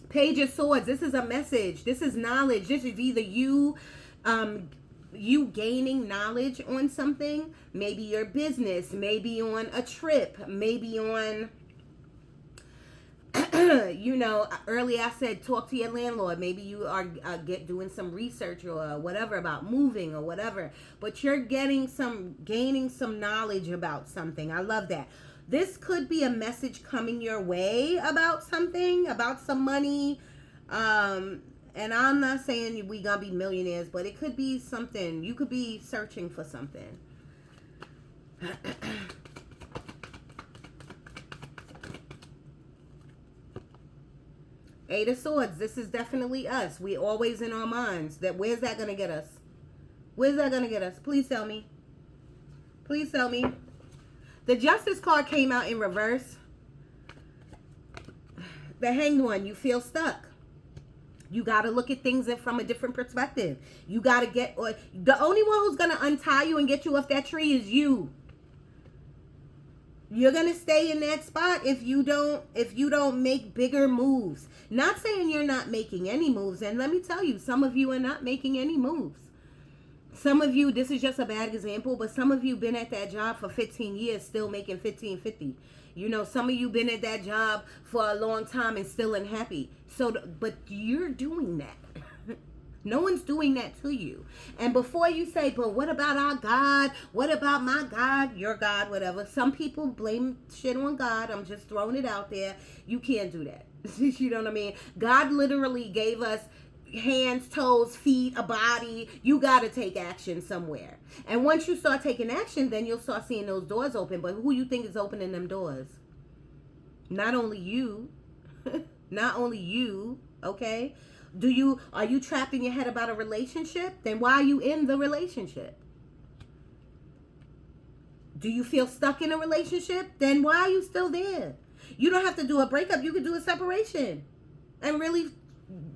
Page of Swords. This is a message. This is knowledge. This is either you gaining knowledge on something, maybe your business, maybe on a trip, maybe on you know, earlier I said talk to your landlord. Maybe you are doing some research or whatever about moving or whatever, but you're gaining some knowledge about something. I love that. This could be a message coming your way about something, about some money. And I'm not saying we gonna be millionaires, but it could be something. You could be searching for something. Eight of Swords. This is definitely us. We always in our minds. Where's that gonna get us? Where's that gonna get us? Please tell me. Please tell me. The Justice card came out in reverse. The Hanged One, you feel stuck. You got to look at things from a different perspective. You got to the only one who's going to untie you and get you off that tree is you. You're going to stay in that spot if you don't make bigger moves. Not saying you're not making any moves. And let me tell you, some of you are not making any moves. Some of you, this is just a bad example, but some of you been at that job for 15 years, still making $15.50. You know, some of you been at that job for a long time and still unhappy. But you're doing that. No one's doing that to you. And before you say, but what about our God? What about my God? Your God, whatever. Some people blame shit on God. I'm just throwing it out there. You can't do that. You know what I mean? God literally gave us hands, toes, feet, a body. You got to take action somewhere. And once you start taking action, then you'll start seeing those doors open. But who you think is opening them doors? Not only you. Not only you, okay? Are you trapped in your head about a relationship? Then why are you in the relationship? Do you feel stuck in a relationship? Then why are you still there? You don't have to do a breakup. You could do a separation and really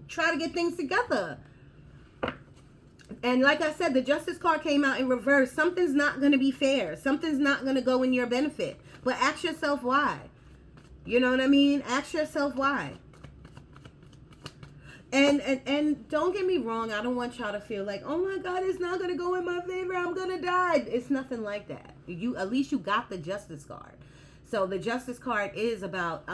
try to get things together. And like I said, the Justice card came out in reverse. Something's not going to be fair. Something's not going to go in your benefit. But ask yourself why. You know what I mean? Ask yourself why. And don't get me wrong, I don't want y'all to feel like, oh my God, it's not gonna go in my favor, I'm gonna die. It's nothing like that. At least you got the Justice card. So the Justice card is about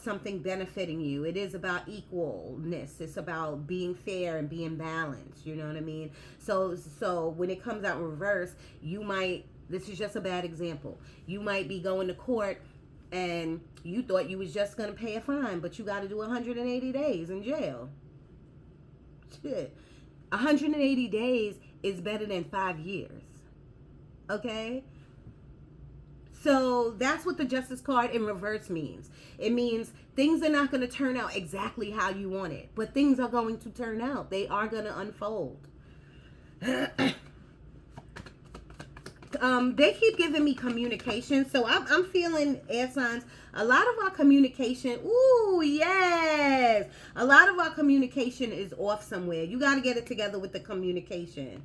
something benefiting you. It is about equalness. It's about being fair and being balanced. You know what I mean? So when it comes out in reverse, this is just a bad example. You might be going to court and you thought you was just going to pay a fine, but you got to do 180 days in jail. Shit. 180 days is better than 5 years. Okay? So that's what the Justice card in reverse means. It means things are not going to turn out exactly how you want it, but things are going to turn out. They are going to unfold. They keep giving me communication, so I'm feeling, air signs, a lot of our communication, ooh, yes, a lot of our communication is off somewhere. You got to get it together with the communication.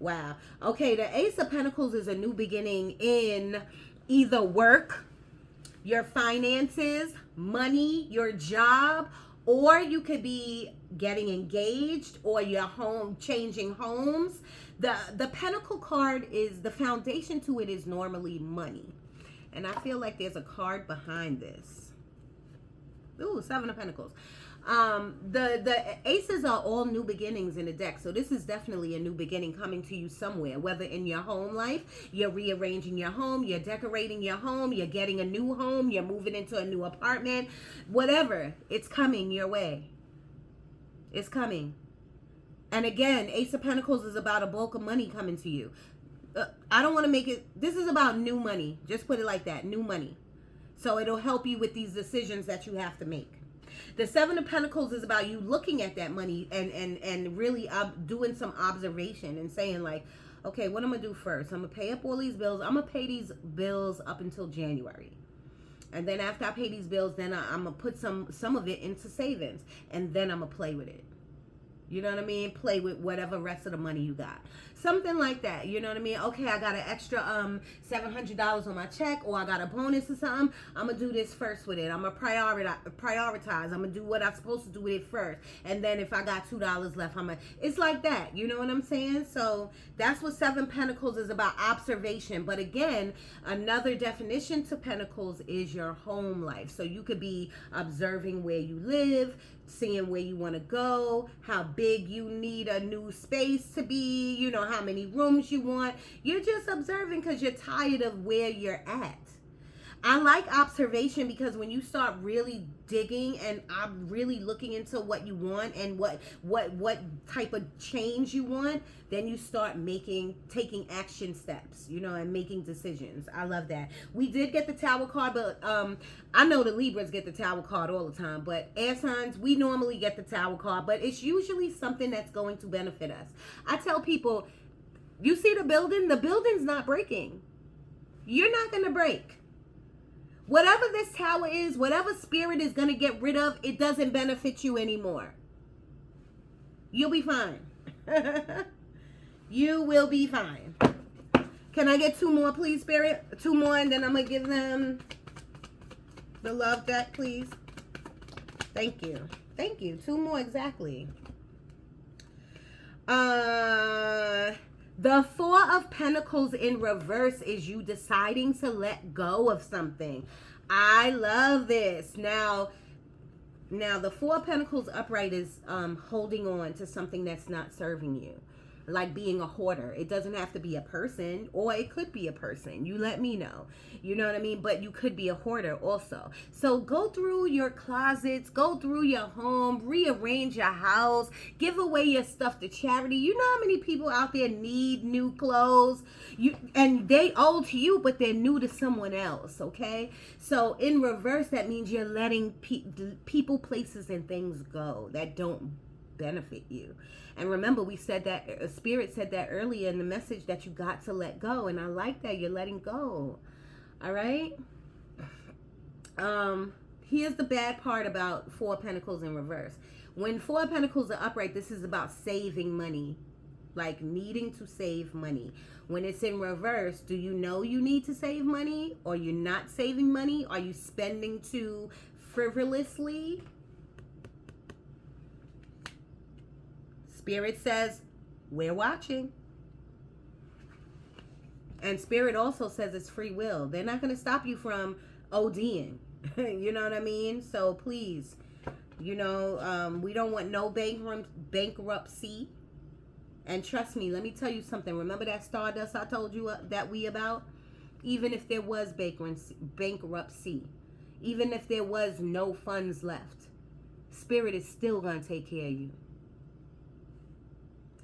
Wow. Okay, the Ace of Pentacles is a new beginning in either work, your finances, money, your job, or you could be getting engaged, or your home, changing homes. The Pentacle card is, the foundation to it is normally money. And I feel like there's a card behind this. Ooh, Seven of Pentacles. The aces are all new beginnings in the deck. So this is definitely a new beginning coming to you somewhere. Whether in your home life, you're rearranging your home, you're decorating your home, you're getting a new home, you're moving into a new apartment. Whatever, it's coming your way. It's coming. And again, Ace of Pentacles is about a bulk of money coming to you. I don't want to make it, this is about new money. Just put it like that, new money. So it'll help you with these decisions that you have to make. The Seven of Pentacles is about you looking at that money and really doing some observation and saying like, okay, what I'm going to do first? I'm going to pay up all these bills. I'm going to pay these bills up until January. And then after I pay these bills, then I'm going to put some of it into savings. And then I'm going to play with it. You know what I mean? Play with whatever rest of the money you got. Something like that. You know what I mean? Okay, I got an extra $700 on my check, or I got a bonus or something. I'm going to do this first with it. I'm going to prioritize. I'm going to do what I'm supposed to do with it first. And then if I got $2 left, it's like that. You know what I'm saying? So that's what Seven Pentacles is about, observation. But again, another definition to Pentacles is your home life. So you could be observing where you live, seeing where you want to go, how big you need a new space to be, you know, how many rooms you want. You're just observing because you're tired of where you're at. I like observation because when you start really digging and I'm really looking into what you want and what type of change you want, then you start taking action steps, you know, and making decisions. I love that. We did get the Tower card, but I know the Libras get the Tower card all the time, but air signs, we normally get the Tower card, but it's usually something that's going to benefit us. I tell people, you see the building's not breaking. You're not going to break. Whatever this tower is, whatever spirit is going to get rid of, it doesn't benefit you anymore. You'll be fine. You will be fine. Can I get 2 more, please, Spirit? 2 more, and then I'm going to give them the love deck, please. Thank you. Thank you. 2 more, exactly. The 4 of Pentacles in reverse is you deciding to let go of something. I love this. Now the 4 of Pentacles upright is holding on to something that's not serving you. Like being a hoarder. It doesn't have to be a person, or it could be a person. You let me know. You know what I mean? But you could be a hoarder also. So go through your closets, go through your home, rearrange your house, give away your stuff to charity. You know how many people out there need new clothes? And they old to you, but they're new to someone else, okay? So in reverse, that means you're letting people, places, and things go that don't benefit you. And remember, we said that, Spirit said that earlier in the message, that you got to let go. And I like that. You're letting go. All right? Here's the bad part about 4 of Pentacles in reverse. When 4 of Pentacles are upright, this is about saving money. Like needing to save money. When it's in reverse, do you know you need to save money? Or you're not saving money? Are you spending too frivolously? Spirit says, we're watching. And Spirit also says it's free will. They're not going to stop you from ODing. You know what I mean? So please, you know, we don't want no bankruptcy. And trust me, let me tell you something. Remember that stardust I told you that we about? Even if there was bankruptcy, even if there was no funds left, Spirit is still going to take care of you.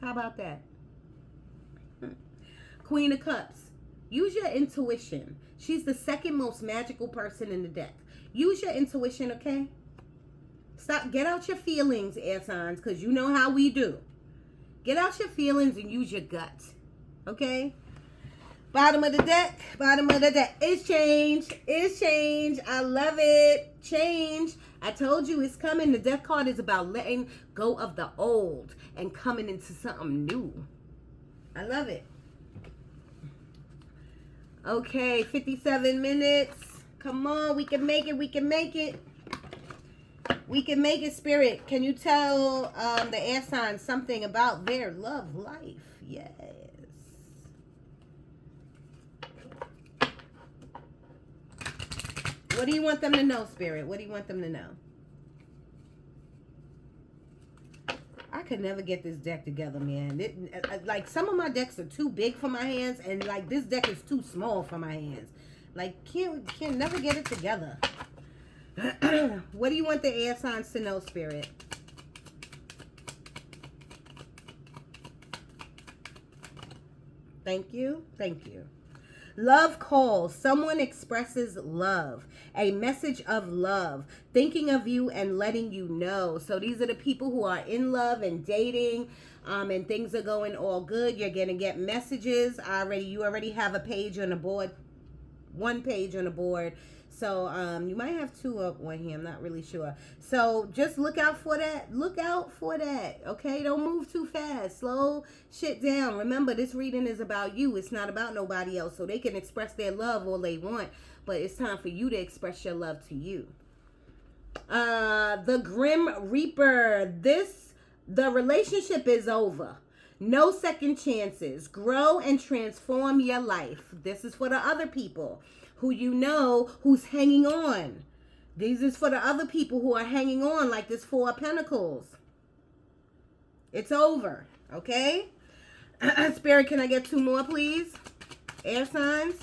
How about that? Queen of Cups. Use your intuition. She's the second most magical person in the deck. Use your intuition, okay? Get out your feelings, air signs, because you know how we do. Get out your feelings and use your gut, okay? Bottom of the deck. It's change. It's change. I love it. Change. I told you it's coming. The death card is about letting go of the old and coming into something new. I love it. Okay, 57 minutes. Come on, we can make it. We can make it. We can make it, Spirit. Can you tell the air signs something about their love life? Yes. What do you want them to know, Spirit? What do you want them to know? I could never get this deck together, man. Like, some of my decks are too big for my hands, and, like, this deck is too small for my hands. Like, can't never get it together. What do you want the air signs to know, Spirit? Thank you. Thank you. Love calls. Someone expresses love. A message of love. Thinking of you and letting you know. So these are the people who are in love and dating, and things are going all good. You're going to get messages. You already have a page on the board. 1 page on the board. So you might have 2 up on here. I'm not really sure. So just look out for that. Look out for that. Okay? Don't move too fast. Slow shit down. Remember, this reading is about you. It's not about nobody else. So they can express their love all they want. But it's time for you to express your love to you. The Grim Reaper. The relationship is over. No second chances. Grow and transform your life. This is for the other people who you know who's hanging on. This is for the other people who are hanging on, like this 4 of Pentacles. It's over, okay? Spirit, can I get 2 more, please? Air signs.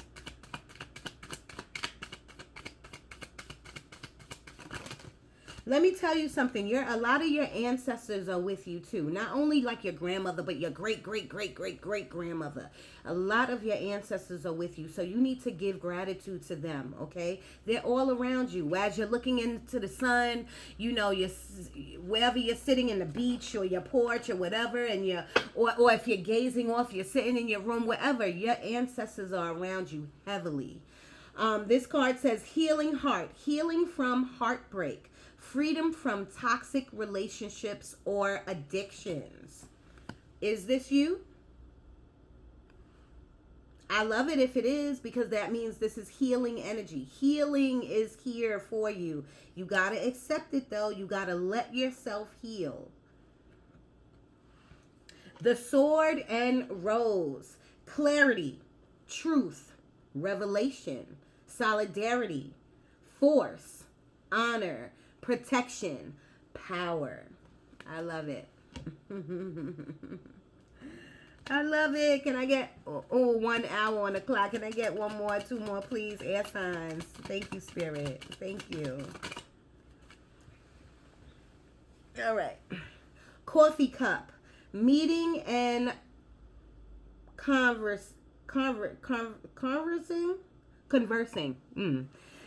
Let me tell you something. A lot of your ancestors are with you too. Not only like your grandmother, but your great-great-great-great-great-grandmother. A lot of your ancestors are with you. So you need to give gratitude to them, okay? They're all around you. As you're looking into the sun, you know, wherever you're sitting in the beach or your porch or whatever, and or if you're gazing off, you're sitting in your room, wherever, your ancestors are around you heavily. This card says healing heart, healing from heartbreak, freedom from toxic relationships or addictions. Is this you? I love it if it is, because that means this is healing energy. Healing is here for you. You got to accept it, though. You got to let yourself heal. The sword and rose. Clarity, truth, revelation, solidarity, force, honor, protection, power. I love it. I love it. Can I get 1 hour on the clock? Can I get 1 more, 2 more, please? Air signs. Thank you, Spirit. Thank you. All right. Coffee cup. Meeting and conversing.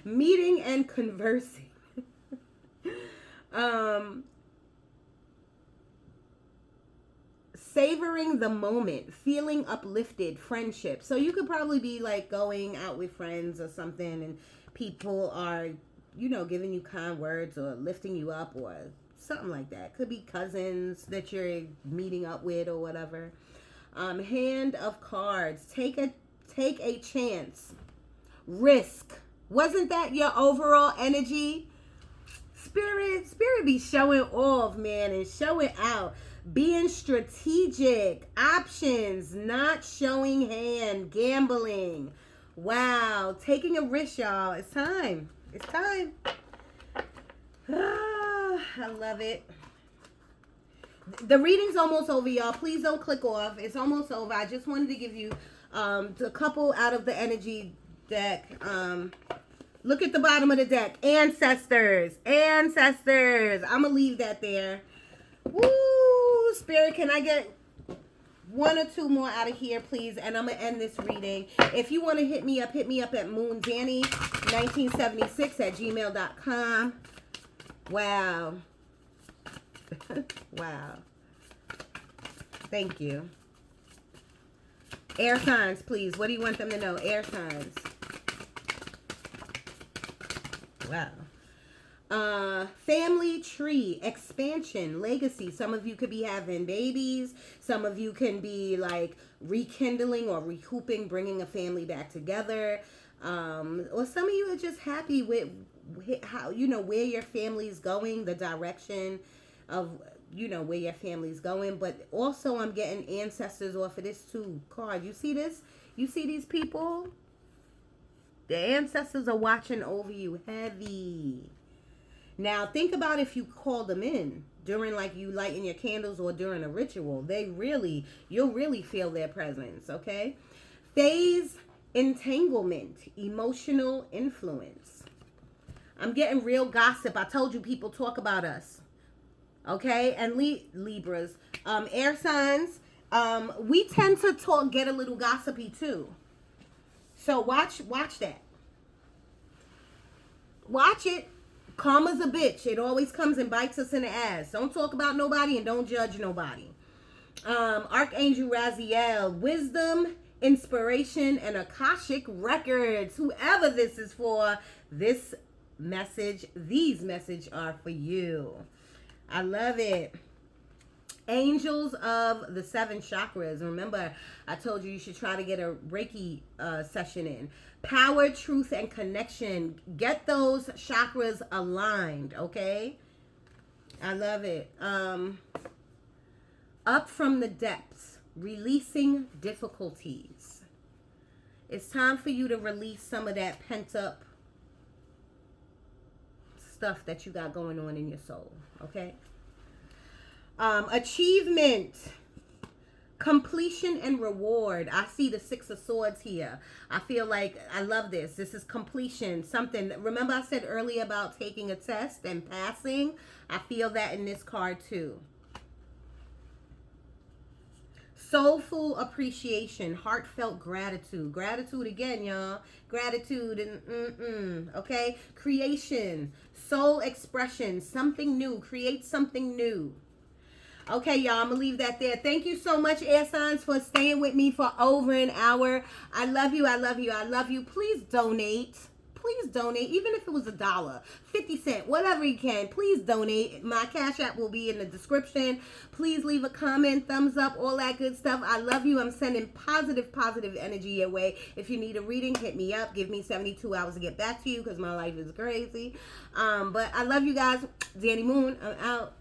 Meeting and conversing. Savoring the moment, feeling uplifted, friendship. So you could probably be like going out with friends or something, and people are, giving you kind words or lifting you up or something like that. Could be cousins that you're meeting up with or whatever. Hand of cards. Take a chance. Risk. Wasn't that your overall energy? Spirit be showing off, man, and showing out. Being strategic. Options. Not showing hand. Gambling. Wow. Taking a risk, y'all. It's time. It's time. I love it. The reading's almost over, y'all. Please don't click off. It's almost over. I just wanted to give you a couple out of the energy deck. Look at the bottom of the deck. Ancestors. Ancestors. I'm going to leave that there. Woo! Spirit, can I get 1 or 2 more out of here, please? And I'm going to end this reading. If you want to hit me up at moondanny1976@gmail.com. Wow. Wow. Thank you. Air signs, please. What do you want them to know? Air signs. Wow. Family tree, expansion, legacy. Some of you could be having babies. Some of you can be like rekindling or recouping, bringing a family back together. Or some of you are just happy with how, where your family's going, the direction of, where your family's going. But also I'm getting ancestors off of this too card. You see this? You see these people? The ancestors are watching over you heavy. Now, think about if you call them in during, like, you lighting your candles or during a ritual. You'll really feel their presence, okay? Phase entanglement, emotional influence. I'm getting real gossip. I told you people talk about us, okay? And Libras, air signs, we tend to get a little gossipy too. So watch that. Watch it. Karma's a bitch. It always comes and bites us in the ass. Don't talk about nobody and don't judge nobody. Archangel Raziel, wisdom, inspiration, and Akashic records. Whoever this is for, these messages are for you. I love it. Angels of the 7 chakras. Remember, I told you should try to get a Reiki session in. Power, truth, and connection. Get those chakras aligned, okay? I love it. Up from the depths. Releasing difficulties. It's time for you to release some of that pent-up stuff that you got going on in your soul, okay? Achievement, completion, and reward. I see the 6 of Swords here. I feel like I love this. This is completion. Something. Remember I said earlier about taking a test and passing? I feel that in this card too. Soulful appreciation, heartfelt gratitude. Gratitude again, y'all. Gratitude and okay? Creation, soul expression, something new. Create something new. Okay, y'all, I'm going to leave that there. Thank you so much, air signs, for staying with me for over an hour. I love you. I love you. I love you. Please donate. Please donate, even if it was $1, 50 cents, whatever you can. Please donate. My Cash App will be in the description. Please leave a comment, thumbs up, all that good stuff. I love you. I'm sending positive energy your way. If you need a reading, hit me up. Give me 72 hours to get back to you because my life is crazy. But I love you guys. Danny Moon, I'm out.